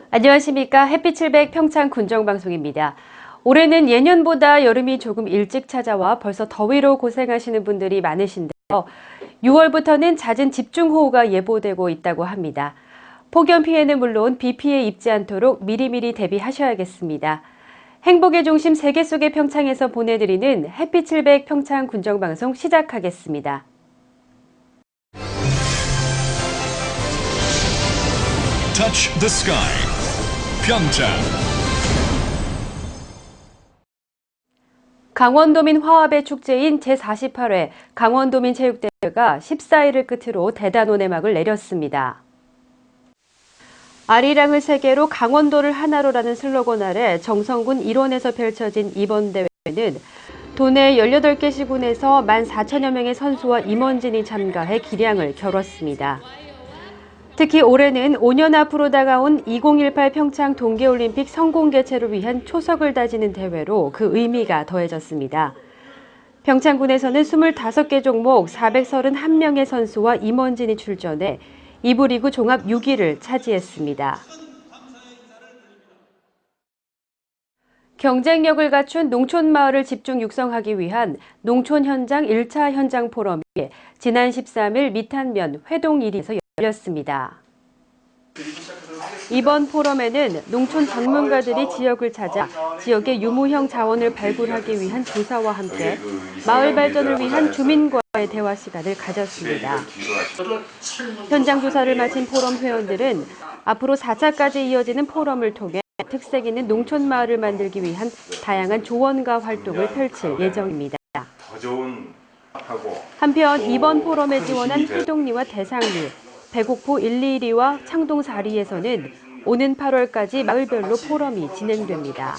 안녕하십니까. 햇빛700 평창 군정방송입니다. 올해는 예년보다 여름이 조금 일찍 찾아와 벌써 더위로 고생하시는 분들이 많으신데요. 6월부터는 잦은 집중호우가 예보되고 있다고 합니다. 폭염 피해는 물론 비 피해 입지 않도록 미리미리 대비하셔야겠습니다. 행복의 중심 세계 속의 평창에서 보내드리는 햇빛700 평창 군정방송 시작하겠습니다. Touch the sky. 평창. 강원도민 화합의 축제인 제48회 강원도민 체육대회가 14일을 끝으로 대단원의 막을 내렸습니다. 아리랑을 세계로 강원도를 하나로라는 슬로건 아래 정성군 일원에서 펼쳐진 이번 대회는 도내 18개 시군에서 14,000여 명의 선수와 임원진이 참가해 기량을 겨뤘습니다. 특히 올해는 5년 앞으로 다가온 2018 평창 동계올림픽 성공 개최를 위한 초석을 다지는 대회로 그 의미가 더해졌습니다. 평창군에서는 25개 종목 431명의 선수와 임원진이 출전해 2부 리그 종합 6위를 차지했습니다. 경쟁력을 갖춘 농촌마을을 집중 육성하기 위한 농촌 현장 1차 현장 포럼이 지난 13일 미탄면 회동 1위에서 열렸습니다. 이번 포럼에는 농촌 전문가들이 지역을 찾아 지역의 유무형 자원을 발굴하기 위한 조사와 함께 마을 발전을 위한 주민과의 대화 시간을 가졌습니다. 현장 조사를 마친 포럼 회원들은 앞으로 4차까지 이어지는 포럼을 통해 특색 있는 농촌 마을을 만들기 위한 다양한 조언과 활동을 펼칠 예정입니다. 한편 이번 포럼에 지원한 회동리와 대상리, 배곡포 1,2,1와 창동 4리에서는 오는 8월까지 마을별로 포럼이 진행됩니다.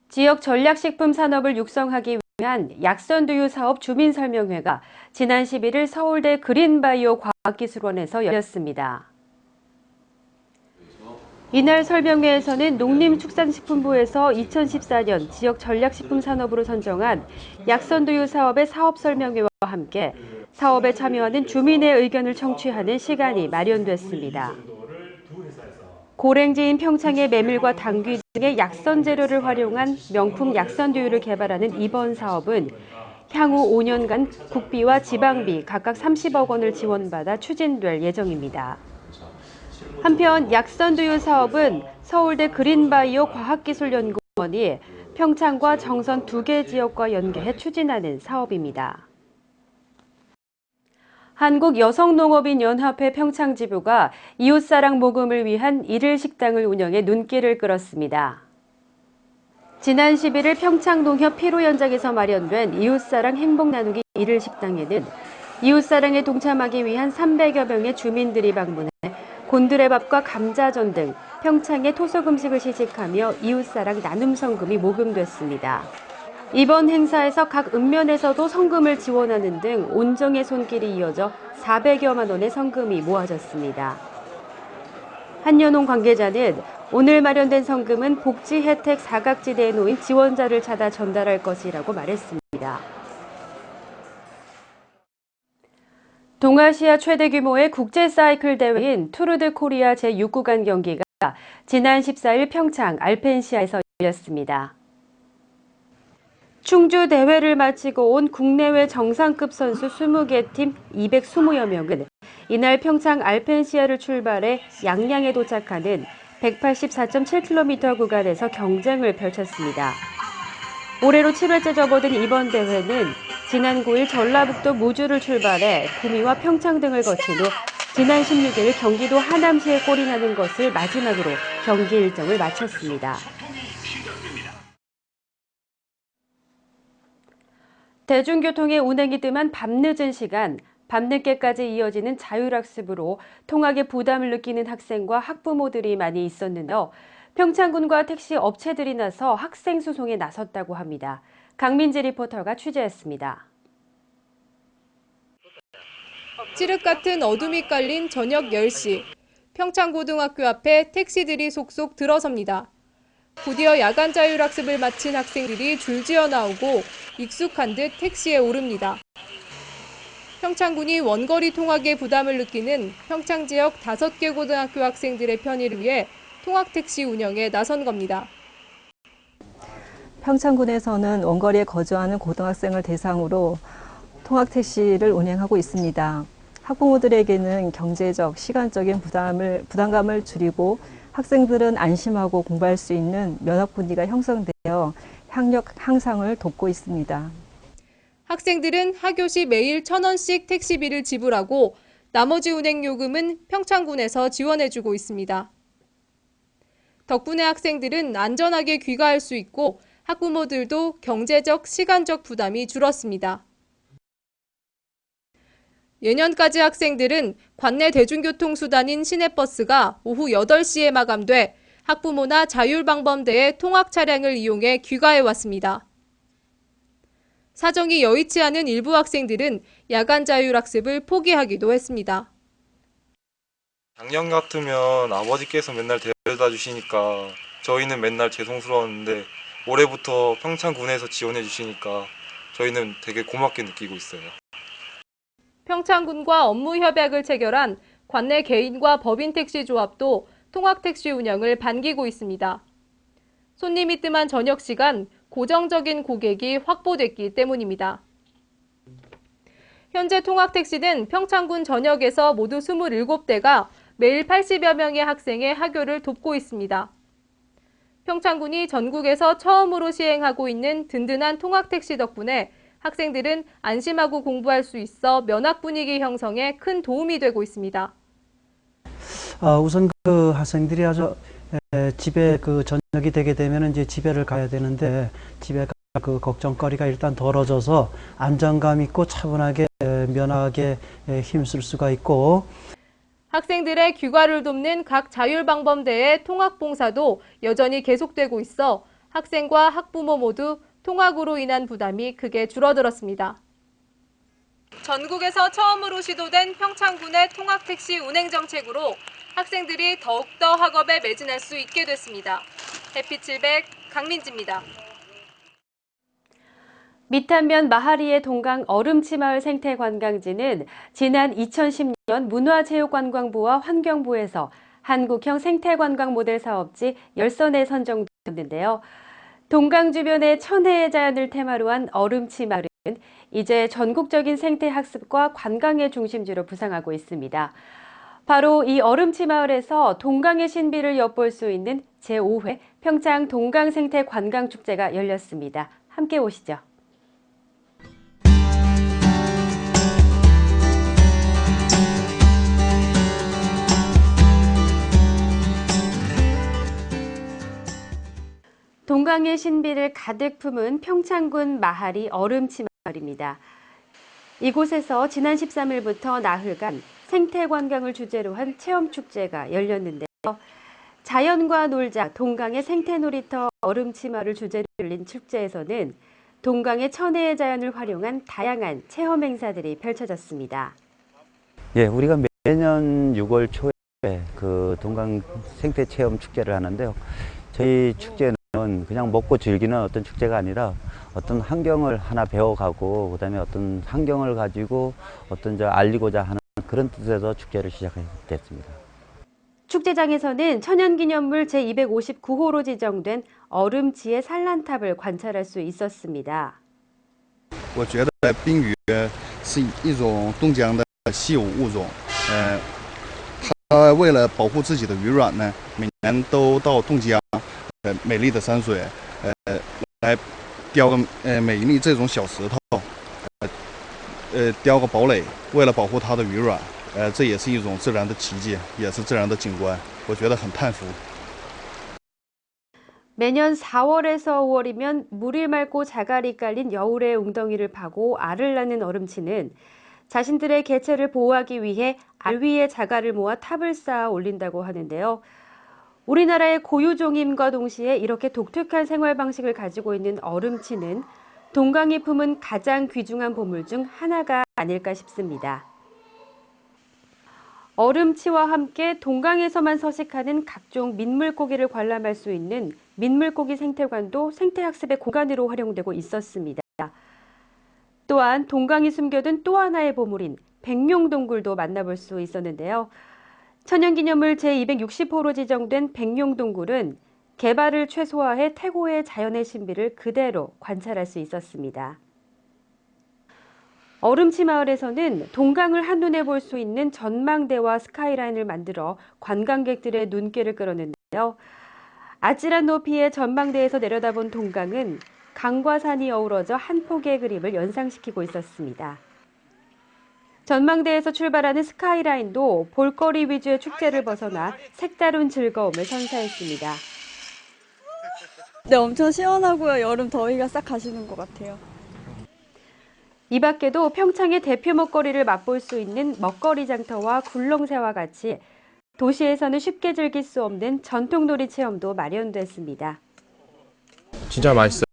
지역 전략식품 산업을 육성하기 위한 약선두유 사업 주민설명회가 지난 11일 서울대 그린바이오 과학기술원에서 열렸습니다. 이날 설명회에서는 농림축산식품부에서 2014년 지역 전략식품 산업으로 선정한 약선두유 사업의 사업 설명회와 함께 사업에 참여하는 주민의 의견을 청취하는 시간이 마련됐습니다. 고랭지인 평창의 메밀과 당귀 등의 약선 재료를 활용한 명품 약선두유를 개발하는 이번 사업은 향후 5년간 국비와 지방비 각각 30억 원을 지원받아 추진될 예정입니다. 한편 약선두유 사업은 서울대 그린바이오 과학기술연구원이 평창과 정선 2개 지역과 연계해 추진하는 사업입니다. 한국여성농업인연합회 평창지부가 이웃사랑 모금을 위한 일일 식당을 운영해 눈길을 끌었습니다. 지난 11일 평창농협 피로 현장에서 마련된 이웃사랑 행복나누기 일일 식당에는 이웃사랑에 동참하기 위한 300여 명의 주민들이 방문해 곤드레밥과 감자전 등 평창의 토속 음식을 시식하며 이웃사랑 나눔 성금이 모금됐습니다. 이번 행사에서 각 읍면에서도 성금을 지원하는 등 온정의 손길이 이어져 400여만 원의 성금이 모아졌습니다. 한여농 관계자는 오늘 마련된 성금은 복지 혜택 사각지대에 놓인 지원자를 찾아 전달할 것이라고 말했습니다. 동아시아 최대 규모의 국제 사이클 대회인 투르드 코리아 제6구간 경기가 지난 14일 평창 알펜시아에서 열렸습니다. 충주 대회를 마치고 온 국내외 정상급 선수 20개 팀 220여 명은 이날 평창 알펜시아를 출발해 양양에 도착하는 184.7km 구간에서 경쟁을 펼쳤습니다. 올해로 7회째 접어든 이번 대회는 지난 9일 전라북도 무주를 출발해 구미와 평창 등을 거친 후 지난 16일 경기도 하남시에 골인하는 것을 마지막으로 경기 일정을 마쳤습니다. 대중교통의 운행이 뜸한 밤늦은 시간, 밤늦게까지 이어지는 자율학습으로 통학에 부담을 느끼는 학생과 학부모들이 많이 있었는데요. 평창군과 택시 업체들이 나서 학생 수송에 나섰다고 합니다. 강민지 리포터가 취재했습니다. 칠흑 같은 어둠이 깔린 저녁 10시, 평창고등학교 앞에 택시들이 속속 들어섭니다. 곧이어 야간 자율학습을 마친 학생들이 줄지어 나오고 익숙한 듯 택시에 오릅니다. 평창군이 원거리 통학에 부담을 느끼는 평창 지역 5개 고등학교 학생들의 편의를 위해 통학택시 운영에 나선 겁니다. 평창군에서는 원거리에 거주하는 고등학생을 대상으로 통학택시를 운행하고 있습니다. 학부모들에게는 경제적, 시간적인 부담감을 줄이고 학생들은 안심하고 공부할 수 있는 면학 분위기가 형성되어 학력 향상을 돕고 있습니다. 학생들은 하교 시 매일 1,000원씩 택시비를 지불하고 나머지 운행 요금은 평창군에서 지원해주고 있습니다. 덕분에 학생들은 안전하게 귀가할 수 있고 학부모들도 경제적, 시간적 부담이 줄었습니다. 예년까지 학생들은 관내 대중교통수단인 시내버스가 오후 8시에 마감돼 학부모나 자율방범대의 통학 차량을 이용해 귀가해왔습니다. 사정이 여의치 않은 일부 학생들은 야간 자율학습을 포기하기도 했습니다. 작년 같으면 아버지께서 맨날 데려다 주시니까 저희는 맨날 죄송스러웠는데 올해부터 평창군에서 지원해 주시니까 저희는 되게 고맙게 느끼고 있어요. 평창군과 업무 협약을 체결한 관내 개인과 법인 택시 조합도 통학택시 운영을 반기고 있습니다. 손님이 뜸한 저녁 시간, 고정적인 고객이 확보됐기 때문입니다. 현재 통학택시는 평창군 전역에서 모두 27대가 매일 80여 명의 학생의 하교를 돕고 있습니다. 평창군이 전국에서 처음으로 시행하고 있는 든든한 통학택시 덕분에 학생들은 안심하고 공부할 수 있어 면학 분위기 형성에 큰 도움이 되고 있습니다. 우선 그 학생들이 아주 집에 그 저녁이 되게 되면 이제 집에를 가야 되는데 집에 그 걱정거리가 일단 덜어져서 안정감 있고 차분하게 면학에 힘쓸 수가 있고 학생들의 귀가를 돕는 각 자율방범대의 통학봉사도 여전히 계속되고 있어 학생과 학부모 모두 통학으로 인한 부담이 크게 줄어들었습니다. 전국에서 처음으로 시도된 평창군의 통학택시 운행 정책으로 학생들이 더욱더 학업에 매진할 수 있게 됐습니다. 해피700 강민지입니다. 미탄면 마하리의 동강 얼음치마을 생태관광지는 지난 2010년 문화체육관광부와 환경부에서 한국형 생태관광 모델 사업지 10선에 선정됐는데요. 동강 주변의 천혜의 자연을 테마로 한 얼음치마을은 이제 전국적인 생태학습과 관광의 중심지로 부상하고 있습니다. 바로 이 얼음치마을에서 동강의 신비를 엿볼 수 있는 제5회 평창 동강생태관광축제가 열렸습니다. 함께 오시죠. 동강의 신비를 가득 품은 평창군 마하리 얼음치마을입니다. 이곳에서 지난 13일부터 나흘간 생태관광을 주제로 한 체험축제가 열렸는데요. 자연과 놀자 동강의 생태놀이터 얼음치마를 주제로 열린 축제에서는 동강의 천혜의 자연을 활용한 다양한 체험 행사들이 펼쳐졌습니다. 예, 우리가 매년 6월 초에 그 동강 생태 체험 축제를 하는데요. 저희 축제는 그냥 먹고 즐기는 어떤 축제가 아니라 어떤 환경을 하나 배워가고 그다음에 어떤 환경을 가지고 어떤 알리고자 하는 그런 뜻에서 축제를 시작했습니다. 축제장에서는 천연기념물 제259호로 지정된 얼음지의 산란탑을 관찰할 수 있었습니다. 我觉得冰鱼是一种冻江的稀有物种，它为了保护自己的鱼卵呢，每年都到冻江，美丽的山水，来雕个每一粒这种小石头，雕个堡垒，为了保护它的鱼卵，这也是一种自然的奇迹，也是自然的景观，我觉得很叹服。 매년 4월에서 5월이면 물이 맑고 자갈이 깔린 여울의 웅덩이를 파고 알을 낳는 얼음치는 자신들의 개체를 보호하기 위해 알 위에 자갈을 모아 탑을 쌓아 올린다고 하는데요. 우리나라의 고유종임과 동시에 이렇게 독특한 생활 방식을 가지고 있는 얼음치는 동강이 품은 가장 귀중한 보물 중 하나가 아닐까 싶습니다. 얼음치와 함께 동강에서만 서식하는 각종 민물고기를 관람할 수 있는 민물고기 생태관도 생태학습의 공간으로 활용되고 있었습니다. 또한 동강이 숨겨둔 또 하나의 보물인 백룡동굴도 만나볼 수 있었는데요. 천연기념물 제260호로 지정된 백룡동굴은 개발을 최소화해 태고의 자연의 신비를 그대로 관찰할 수 있었습니다. 얼음치 마을에서는 동강을 한눈에 볼 수 있는 전망대와 스카이라인을 만들어 관광객들의 눈길을 끌었는데요. 아찔한 높이의 전망대에서 내려다본 동강은 강과 산이 어우러져 한 폭의 그림을 연상시키고 있었습니다. 전망대에서 출발하는 스카이라인도 볼거리 위주의 축제를 벗어나 색다른 즐거움을 선사했습니다. 네, 엄청 시원하고요. 여름 더위가 싹 가시는 것 같아요. 이 밖에도 평창의 대표 먹거리를 맛볼 수 있는 먹거리 장터와 굴렁쇠와 같이 도시에서는 쉽게 즐길 수 없는 전통놀이 체험도 마련됐습니다. 진짜 맛있어요.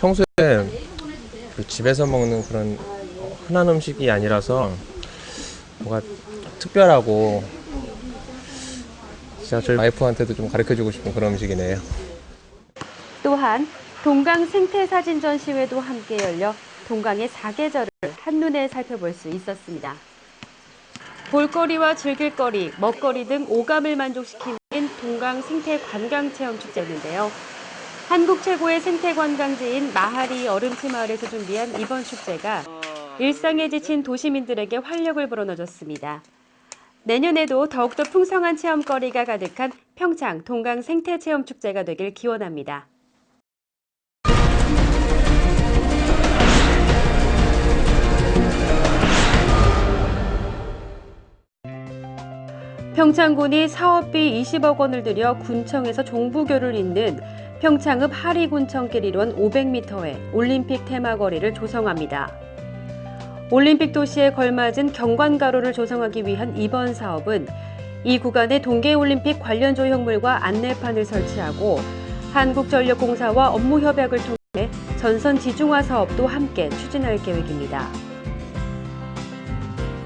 평소에 집에서 먹는 그런 흔한 음식이 아니라서 뭔가 특별하고 진짜 저희 와이프한테도 좀 가르쳐주고 싶은 그런 음식이네요. 또한 동강 생태사진 전시회도 함께 열려 동강의 사계절을 한눈에 살펴볼 수 있었습니다. 볼거리와 즐길거리, 먹거리 등 오감을 만족시키는 동강 생태관광체험축제인데요. 한국 최고의 생태관광지인 마하리 얼음치 마을에서 준비한 이번 축제가 일상에 지친 도시민들에게 활력을 불어넣어줬습니다. 내년에도 더욱더 풍성한 체험거리가 가득한 평창 동강 생태체험축제가 되길 기원합니다. 평창군이 사업비 20억 원을 들여 군청에서 종부교를 잇는 평창읍 하리군청길 일원 500m의 올림픽 테마거리를 조성합니다. 올림픽 도시에 걸맞은 경관가로를 조성하기 위한 이번 사업은 이 구간에 동계올림픽 관련 조형물과 안내판을 설치하고 한국전력공사와 업무 협약을 통해 전선 지중화 사업도 함께 추진할 계획입니다.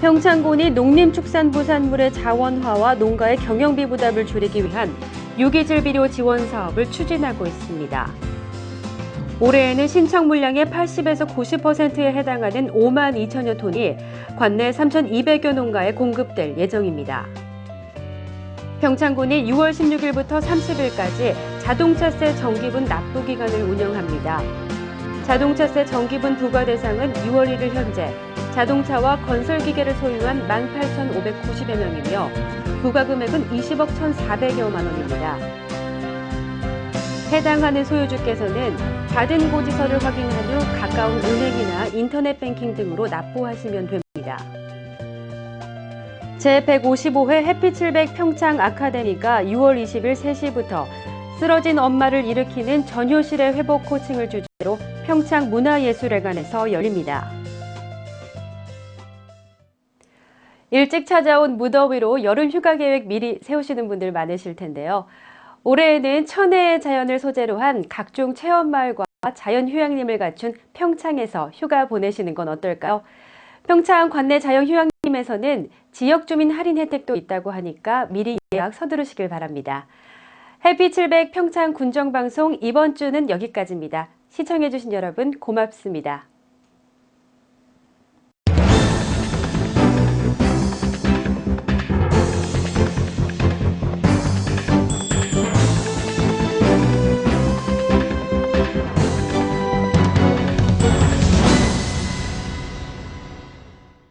평창군이 농림축산부 산물의 자원화와 농가의 경영비 부담을 줄이기 위한 유기질 비료 지원 사업을 추진하고 있습니다. 올해에는 신청 물량의 80에서 90%에 해당하는 5만 2천여 톤이 관내 3,200여 농가에 공급될 예정입니다. 평창군이 6월 16일부터 30일까지 자동차세 정기분 납부 기간을 운영합니다. 자동차세 정기분 부과 대상은 6월 1일 현재 자동차와 건설기계를 소유한 18,590여 명이며 부과 금액은 20억 1,400여만 원입니다. 해당하는 소유주께서는 받은 고지서를 확인한 후 가까운 은행이나 인터넷 뱅킹 등으로 납부하시면 됩니다. 제155회 해피700 평창 아카데미가 6월 20일 3시부터 쓰러진 엄마를 일으키는 전효실의 회복 코칭을 주제로 평창문화예술회관에서 열립니다. 일찍 찾아온 무더위로 여름 휴가 계획 미리 세우시는 분들 많으실 텐데요. 올해에는 천혜의 자연을 소재로 한 각종 체험마을과 자연휴양림을 갖춘 평창에서 휴가 보내시는 건 어떨까요? 평창 관내 자연휴양림에서는 지역 주민 할인 혜택도 있다고 하니까 미리 예약 서두르시길 바랍니다. 해피700 평창 군정방송 이번 주는 여기까지입니다. 시청해주신 여러분 고맙습니다.